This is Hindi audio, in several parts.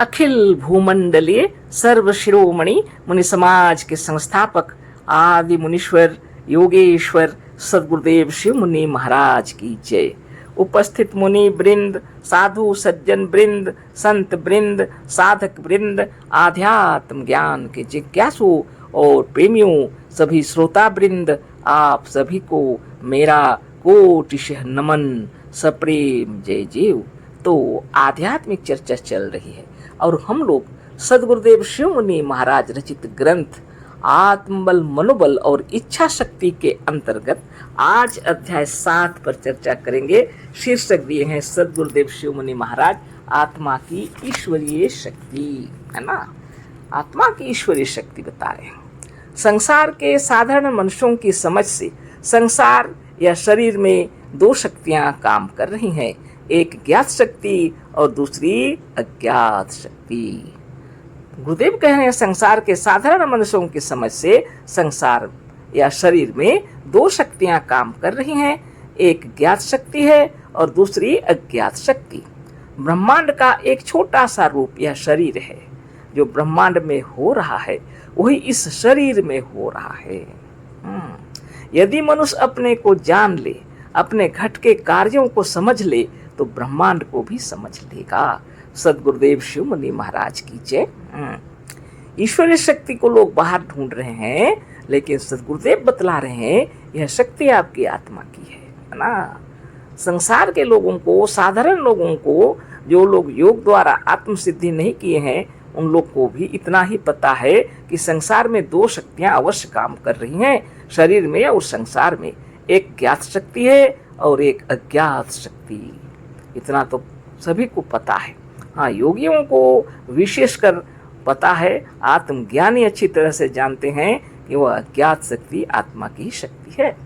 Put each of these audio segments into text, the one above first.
अखिल भूमंडलीय सर्व शिरोमणि मुनि समाज के संस्थापक आदि मुनीश्वर योगेश्वर सदगुरुदेव शिव मुनि महाराज की जय। उपस्थित मुनि वृंद, साधु सज्जन वृंद, संत वृंद, साधक वृंद, आध्यात्म ज्ञान के जिज्ञासु और प्रेमियों, सभी श्रोता वृंद, आप सभी को मेरा कोटिशः नमन, सप्रेम जय जीव। तो आध्यात्मिक चर्चा चल रही है और हम लोग सदगुरुदेव शिव मुनि महाराज रचित ग्रंथ आत्मबल, मनोबल और इच्छा शक्ति के अंतर्गत आज अध्याय 7 पर चर्चा करेंगे। शीर्षक दिए हैं सदगुरुदेव शिव मुनि महाराज आत्मा की ईश्वरीय शक्ति, है ना। आत्मा की ईश्वरीय शक्ति बता रहे हैं। संसार के साधारण मनुष्यों की समझ से संसार या शरीर में दो शक्तियां काम कर रही हैं, एक ज्ञात शक्ति और दूसरी अज्ञात शक्ति। गुरुदेव कह रहे हैं संसार के साधारण मनुष्यों की समझ से संसार या शरीर में दो शक्तियां काम कर रही हैं, एक ज्ञात शक्ति है और दूसरी अज्ञात शक्ति। ब्रह्मांड का एक छोटा सा रूप यह शरीर है। जो ब्रह्मांड में हो रहा है वही इस शरीर में हो रहा है। यदि मनुष्य अपने को जान ले, अपने घट के कार्यों को समझ ले तो ब्रह्मांड को भी समझ लेगा। सदगुरुदेव शिव मुनि महाराज की जय। ईश्वरीय शक्ति को लोग बाहर ढूंढ रहे हैं, लेकिन सदगुरुदेव बतला रहे हैं यह शक्ति आपकी आत्मा की है ना। संसार के लोगों को, साधारण लोगों को, जो लोग योग द्वारा आत्म सिद्धि नहीं किए हैं, उन लोग को भी इतना ही पता है कि संसार में दो शक्तियां अवश्य काम कर रही हैं, शरीर में और संसार में। एक ज्ञात शक्ति है और एक अज्ञात शक्ति। इतना तो सभी को पता है। हाँ, योगियों को विशेषकर पता है, आत्मज्ञानी अच्छी तरह से जानते हैं कि वह अज्ञात शक्ति आत्मा की शक्ति है।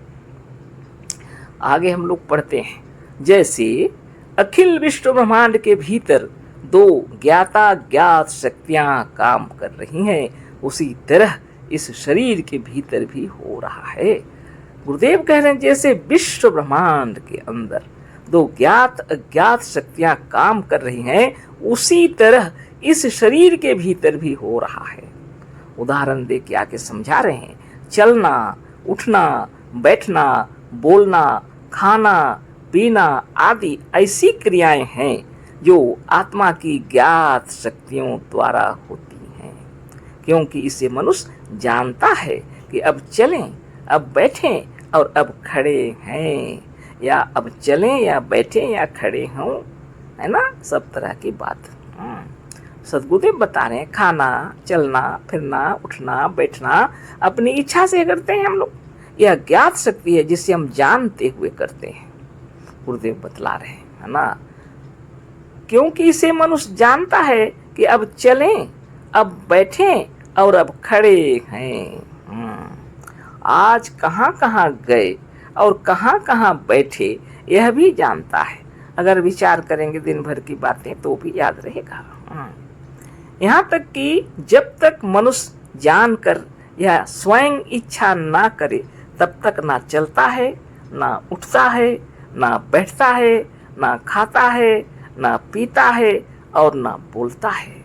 आगे हम लोग पढ़ते हैं, जैसे अखिल विश्व ब्रह्मांड के भीतर दो ज्ञाता ज्ञात शक्तियां काम कर रही हैं, उसी तरह इस शरीर के भीतर भी हो रहा है। गुरुदेव कह रहे हैं जैसे विश्व ब्रह्मांड के अंदर दो ज्ञात अज्ञात शक्तियां काम कर रही हैं, उसी तरह इस शरीर के भीतर भी हो रहा है। उदाहरण दे के आके समझा रहे हैं। चलना, उठना, बैठना, बोलना, खाना, पीना आदि ऐसी क्रियाएं हैं जो आत्मा की ज्ञात शक्तियों द्वारा होती हैं, क्योंकि इसे मनुष्य जानता है कि अब चलें, अब बैठें और अब खड़े हैं, या अब चलें या बैठें या खड़े हों, है ना। सब तरह की बात सदगुरुदेव बता रहे हैं। खाना, चलना, फिरना, उठना, बैठना अपनी इच्छा से करते हैं हम लोग। यह ज्ञात शक्ति है जिसे हम जानते हुए करते हैं, गुरुदेव बतला रहे हैं, है ना। क्योंकि इसे मनुष्य जानता है कि अब चलें, अब बैठें और अब खड़े हैं। आज कहाँ कहाँ गए और कहाँ कहाँ बैठे यह भी जानता है। अगर विचार करेंगे दिन भर की बातें तो भी याद रहेगा। यहाँ तक कि जब तक मनुष्य जानकर या स्वयं इच्छा ना करे तब तक ना चलता है, ना उठता है, ना बैठता है, ना खाता है, ना पीता है और ना बोलता है।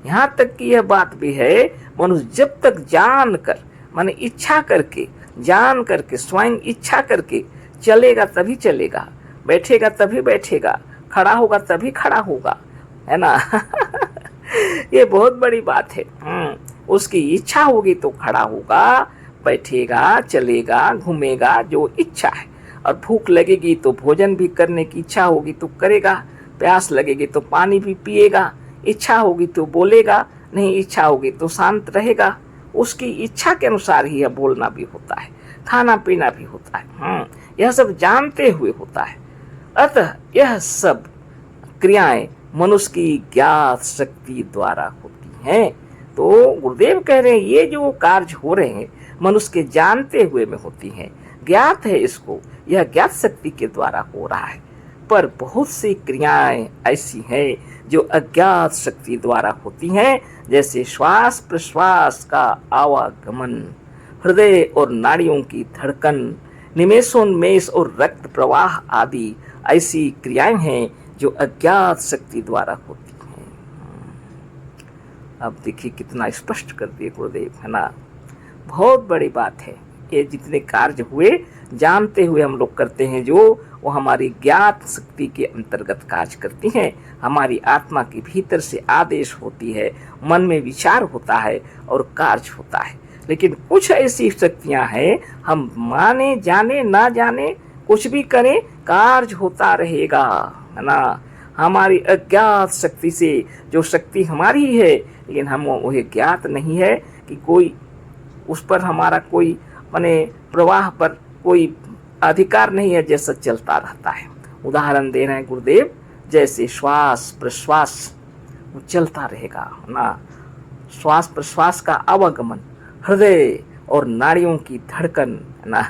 यहाँ तक कि यह बात भी है, मनुष्य जब तक जान कर, माने इच्छा करके, जान करके, स्वयं इच्छा करके चलेगा तभी चलेगा, बैठेगा तभी बैठेगा, खड़ा होगा तभी खड़ा होगा, है ना। ये बहुत बड़ी बात है। उसकी इच्छा होगी तो खड़ा होगा, बैठेगा, चलेगा, घूमेगा, जो इच्छा है। और भूख लगेगी तो भोजन भी करने की इच्छा होगी तो करेगा, प्यास लगेगी तो पानी भी पिएगा, इच्छा होगी तो बोलेगा, नहीं इच्छा होगी तो शांत रहेगा। उसकी इच्छा के अनुसार ही यह बोलना भी होता है, खाना पीना भी होता है। यह सब जानते हुए होता है। अतः यह सब क्रियाएं मनुष्य की ज्ञात शक्ति द्वारा होती हैं। तो गुरुदेव कह रहे हैं ये जो कार्य हो रहे हैं मनुष्य के जानते हुए में होती हैं, ज्ञात है इसको, यह ज्ञात शक्ति के द्वारा हो रहा है। पर बहुत सी क्रियाएं ऐसी हैं जो अज्ञात शक्ति द्वारा होती हैं, जैसे श्वास प्रश्वास का आवागमन, हृदय और नाड़ियों की धड़कन, निमेषोन्मेष और रक्त प्रवाह आदि ऐसी क्रियाएं हैं जो अज्ञात शक्ति द्वारा होती हैं। अब देखिए कितना स्पष्ट कर दिए गुरुदेव, है ना। बहुत बड़ी बात है। ये जितने कार्य हुए जानते हुए हम लोग करते हैं जो, वो हमारी ज्ञात शक्ति के अंतर्गत कार्य करती हैं। हमारी आत्मा के भीतर से आदेश होती है, मन में विचार होता है और कार्य होता है। लेकिन कुछ ऐसी शक्तियां हैं, हम माने जाने ना जाने कुछ भी करें, कार्य होता रहेगा, है ना। हमारी अज्ञात शक्ति से, जो शक्ति हमारी है लेकिन हम वह ज्ञात नहीं है कि कोई उस पर हमारा कोई माने प्रवाह पर कोई अधिकार नहीं है, जैसा चलता रहता है। उदाहरण दे रहे हैं गुरुदेव, जैसे श्वास प्रश्वास वो चलता रहेगा ना। श्वास प्रश्वास का आवागमन, हृदय और नाड़ियों की धड़कन ना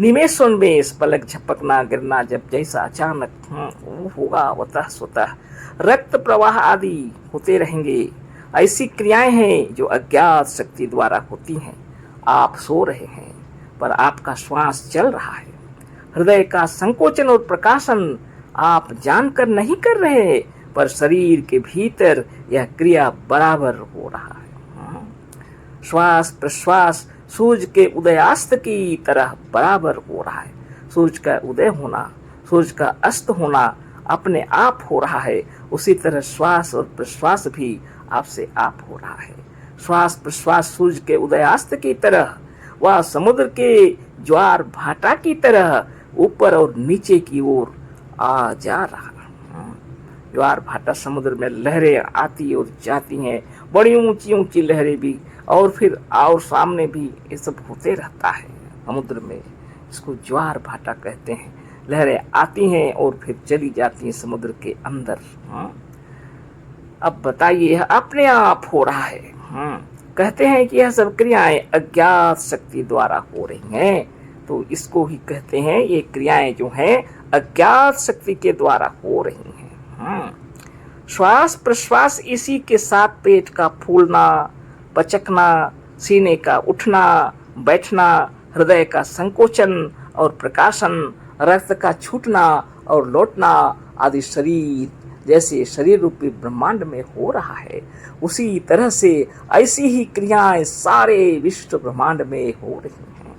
निमेषोन्मेष, पलक झपकना गिरना, जब जैसा अचानक होगा वतः स्वतः रक्त प्रवाह आदि होते रहेंगे। ऐसी क्रियाएं हैं जो अज्ञात शक्ति द्वारा होती हैं। आप सो रहे हैं पर आपका श्वास चल रहा है। हृदय का संकोचन और प्रकाशन आप जानकर नहीं कर रहे, पर शरीर के भीतर यह क्रिया बराबर हो रहा है। श्वास प्रश्वास सूर्य के उदयास्त की तरह बराबर हो रहा है। सूर्य का उदय होना, सूर्य का अस्त होना अपने आप हो रहा है। उसी तरह श्वास और प्रश्वास भी आपसे आप हो रहा है। श्वास प्रश्वास सूर्य के उदयास्त की तरह, वह समुद्र के ज्वार भाटा की तरह ऊपर और नीचे की ओर आ जा रहा। ज्वार भाटा समुद्र में लहरें आती और जाती हैं, बड़ी ऊंची ऊंची लहरें भी, और फिर और सामने भी, ये सब होते रहता है समुद्र में। इसको ज्वार भाटा कहते हैं। लहरें आती हैं और फिर चली जाती हैं समुद्र के अंदर। अब बताइए, यह अपने आप हो रहा है। कहते हैं कि यह सब क्रियाएं अज्ञात शक्ति द्वारा हो रही हैं, तो इसको ही कहते हैं, ये क्रियाएं जो हैं अज्ञात शक्ति के द्वारा हो रही हैं। श्वास प्रश्वास, इसी के साथ पेट का फूलना पचकना, सीने का उठना बैठना, हृदय का संकोचन और प्रकाशन, रक्त का छूटना और लौटना आदि शरीर जैसे शरीर रूपी ब्रह्मांड में हो रहा है, उसी तरह से ऐसी ही क्रियाएं सारे विश्व ब्रह्मांड में हो रही हैं।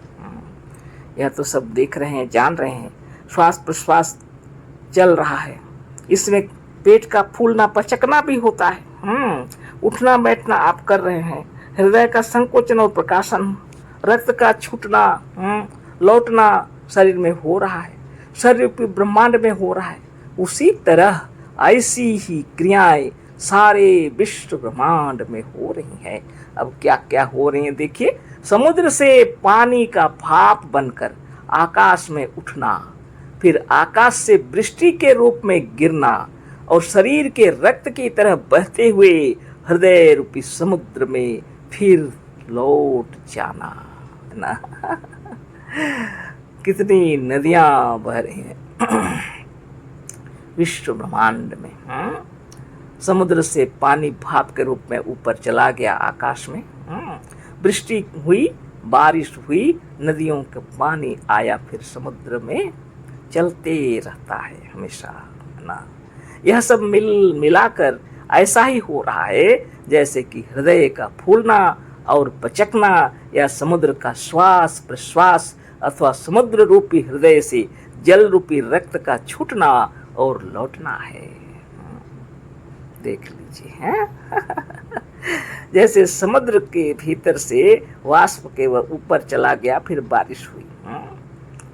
यह तो सब देख रहे हैं, जान रहे हैं। श्वास प्रश्वास चल रहा है, इसमें पेट का फूलना पचकना भी होता है। उठना बैठना आप कर रहे हैं। हृदय का संकोचन और प्रकाशन, रक्त का छूटना लौटना शरीर में हो रहा है, शरीर रूपी ब्रह्मांड में हो रहा है। उसी तरह ऐसी ही क्रियाएं सारे विश्व ब्रह्मांड में हो रही हैं। अब क्या क्या हो रही हैं देखिए। समुद्र से पानी का भाप बनकर आकाश में उठना, फिर आकाश से वृष्टि के रूप में गिरना और शरीर के रक्त की तरह बहते हुए हृदय रूपी समुद्र में फिर लौट जाना ना। कितनी नदियां बह रही हैं विश्व ब्रह्मांड में। समुद्र से पानी भाप के रूप में ऊपर चला गया आकाश में। वृष्टि हुई, बारिश हुई, नदियों का पानी आया, फिर समुद्र में चलते रहता है हमेशा ना। यह सब मिलाकर ऐसा ही हो रहा है जैसे कि हृदय का फूलना और पचकना, या समुद्र का श्वास प्रश्वास, अथवा समुद्र रूपी हृदय से जल रूपी रक्त का छूटना और लौटना है। देख लीजिए हैं। जैसे समुद्र के भीतर से वाष्प के ऊपर चला गया, फिर बारिश हुई।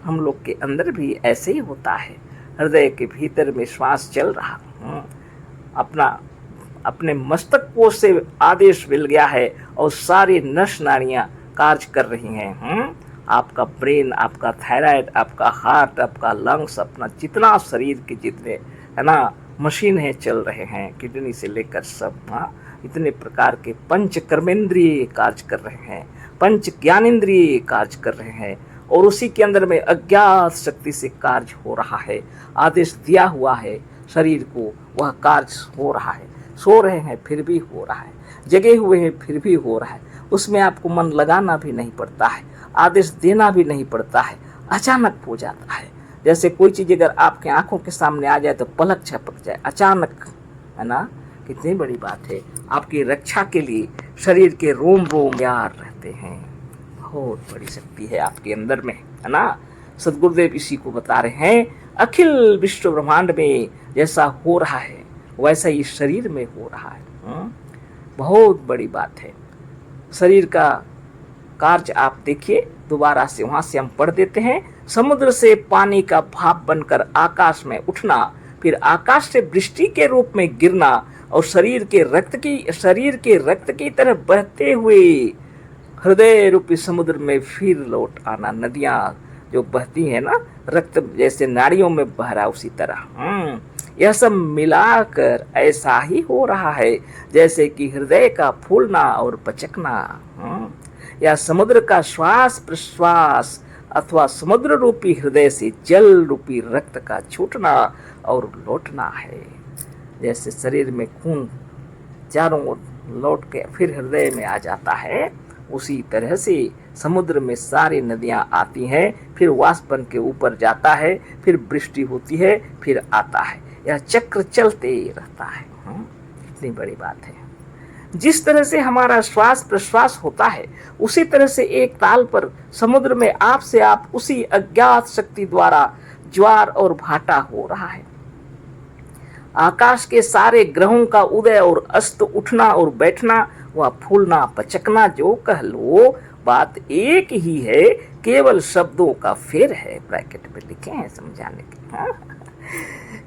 हम लोग के अंदर भी ऐसे ही होता है। हृदय के भीतर में श्वास चल रहा, अपने मस्तक को से आदेश मिल गया है और सारी नस नाड़ियां कार्य कर रही हैं। आपका ब्रेन, आपका थायराइड, आपका हार्ट, आपका लंग्स, अपना जितना शरीर के जितने है ना मशीन है चल रहे हैं, किडनी से लेकर सब। इतने प्रकार के पंच कर्मेंद्रिय कार्य कर रहे हैं, पंच ज्ञानेंद्रिय कार्य कर रहे हैं, और उसी के अंदर में अज्ञात शक्ति से कार्य हो रहा है। आदेश दिया हुआ है शरीर को, वह कार्य हो रहा है। सो रहे हैं फिर भी हो रहा है, जगे हुए हैं फिर भी हो रहा है। उसमें आपको मन लगाना भी नहीं पड़ता है, आदेश देना भी नहीं पड़ता है, अचानक हो जाता है। जैसे कोई चीज़ अगर आपके आंखों के सामने आ जाए तो पलक झपक जाए, अचानक, है ना। कितनी बड़ी बात है। आपकी रक्षा के लिए शरीर के रोम रोम तैयार रहते हैं। बहुत बड़ी शक्ति है आपके अंदर में, है ना। सदगुरुदेव इसी को बता रहे हैं, अखिल विश्व ब्रह्मांड में जैसा हो रहा है वैसा ही शरीर में हो रहा है। बहुत बड़ी बात है। शरीर का कार्य आप देखिए, दोबारा से वहां से हम पढ़ देते हैं। समुद्र से पानी का भाप बनकर आकाश में उठना, फिर आकाश से वृष्टि के रूप में गिरना और शरीर के रक्त की तरह बहते हुए हृदय रूपी समुद्र में फिर लौट आना। नदियां जो बहती है ना, रक्त जैसे नाड़ियों में बह रहा उसी तरह यह सब मिलाकर ऐसा ही हो रहा है जैसे कि हृदय का फूलना और पचकना, या समुद्र का श्वास प्रश्वास अथवा समुद्र रूपी हृदय से जल रूपी रक्त का छूटना और लौटना है। जैसे शरीर में खून चारों ओर लौट के फिर हृदय में आ जाता है, उसी तरह से समुद्र में सारी नदियां आती हैं, फिर वाष्प बन के ऊपर जाता है, फिर वृष्टि होती है, फिर आता है। यह चक्र चलते रहता है। इतनी बड़ी बात है। जिस तरह से हमारा श्वास प्रश्वास होता है उसी तरह से एक ताल पर समुद्र में आप से आप उसी अज्ञात शक्ति द्वारा ज्वार और भाटा हो रहा है। आकाश के सारे ग्रहों का उदय और अस्त, उठना और बैठना व फूलना पचकना, जो कह लो बात एक ही है, केवल शब्दों का फेर है। ब्रैकेट में लिखे हैं समझाने के।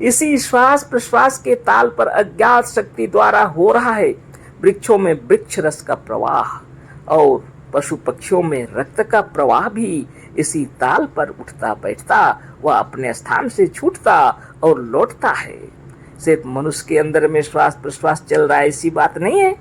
इसी श्वास प्रश्वास के ताल पर अज्ञात शक्ति द्वारा हो रहा है। वृक्षों में वृक्ष रस का प्रवाह और पशु पक्षियों में रक्त का प्रवाह भी इसी ताल पर उठता बैठता व अपने स्थान से छूटता और लौटता है। सिर्फ मनुष्य के अंदर में श्वास प्रश्वास चल रहा है ऐसी बात नहीं है।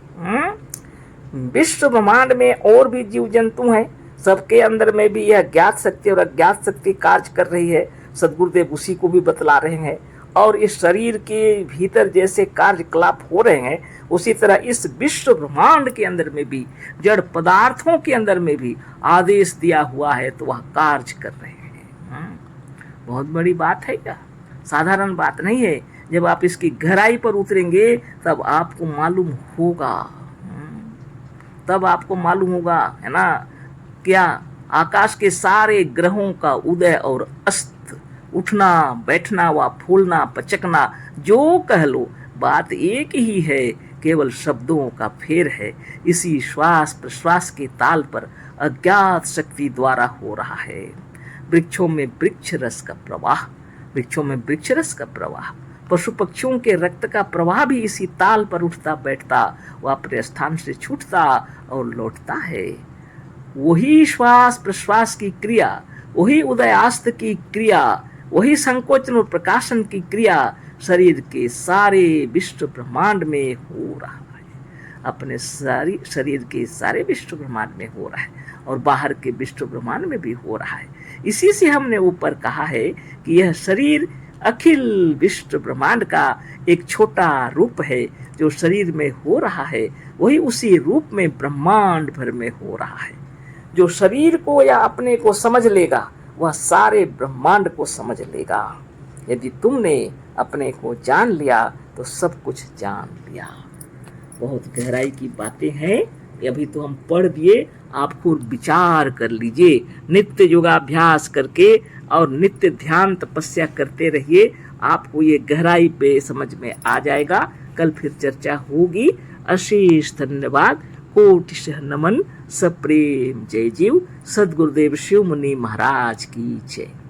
विश्व ब्रह्मांड में और भी जीव जंतु हैं, सबके अंदर में भी यह ज्ञात शक्ति और अज्ञात शक्ति कार्य कर रही है। सदगुरुदेव उसी को भी बतला रहे हैं। और इस शरीर के भीतर जैसे कार्यकलाप हो रहे हैं उसी तरह इस विश्व ब्रह्मांड के अंदर में भी, जड़ पदार्थों के अंदर में भी आदेश दिया हुआ है तो वह कार्य कर रहे हैं। बहुत बड़ी बात है, क्या साधारण बात नहीं है। जब आप इसकी गहराई पर उतरेंगे तब आपको मालूम होगा, है ना। क्या आकाश के सारे ग्रहों का उदय और अस्त, उठना बैठना व फूलना पचकना, जो कह लो बात एक ही है, केवल शब्दों का फेर है। इसी श्वास प्रश्वास के ताल पर अज्ञात शक्ति द्वारा हो रहा है। वृक्षों में वृक्ष रस का प्रवाह, पशु पक्षियों के रक्त का प्रवाह भी इसी ताल पर उठता बैठता व अपने स्थान से छूटता और लौटता है। वही श्वास प्रश्वास की क्रिया, वही उदयास्त की क्रिया, वही संकोचन और प्रकाशन की क्रिया शरीर के सारे विश्व ब्रह्मांड में हो रहा है। अपने सारी शरीर के सारे विश्व ब्रह्मांड में हो रहा है और बाहर के विश्व ब्रह्मांड में भी हो रहा है। इसी से हमने ऊपर कहा है कि यह शरीर अखिल विश्व ब्रह्मांड का एक छोटा रूप है। जो शरीर में हो रहा है वही उसी रूप में ब्रह्मांड भर में हो रहा है। जो शरीर को या अपने को समझ लेगा वह सारे ब्रह्मांड को समझ लेगा। यदि तुमने अपने को जान लिया तो सब कुछ जान लिया। बहुत गहराई की बातें हैं, अभी तो हम पढ़ दिए, आपको विचार कर लीजिए। नित्य योगाभ्यास करके और नित्य ध्यान तपस्या करते रहिए, आपको ये गहराई पे समझ में आ जाएगा। कल फिर चर्चा होगी। अशेष धन्यवाद, कोटिशः नमन, सप्रेम जय जीव। सद्गुरुदेव शिव मुनि महाराज की जय।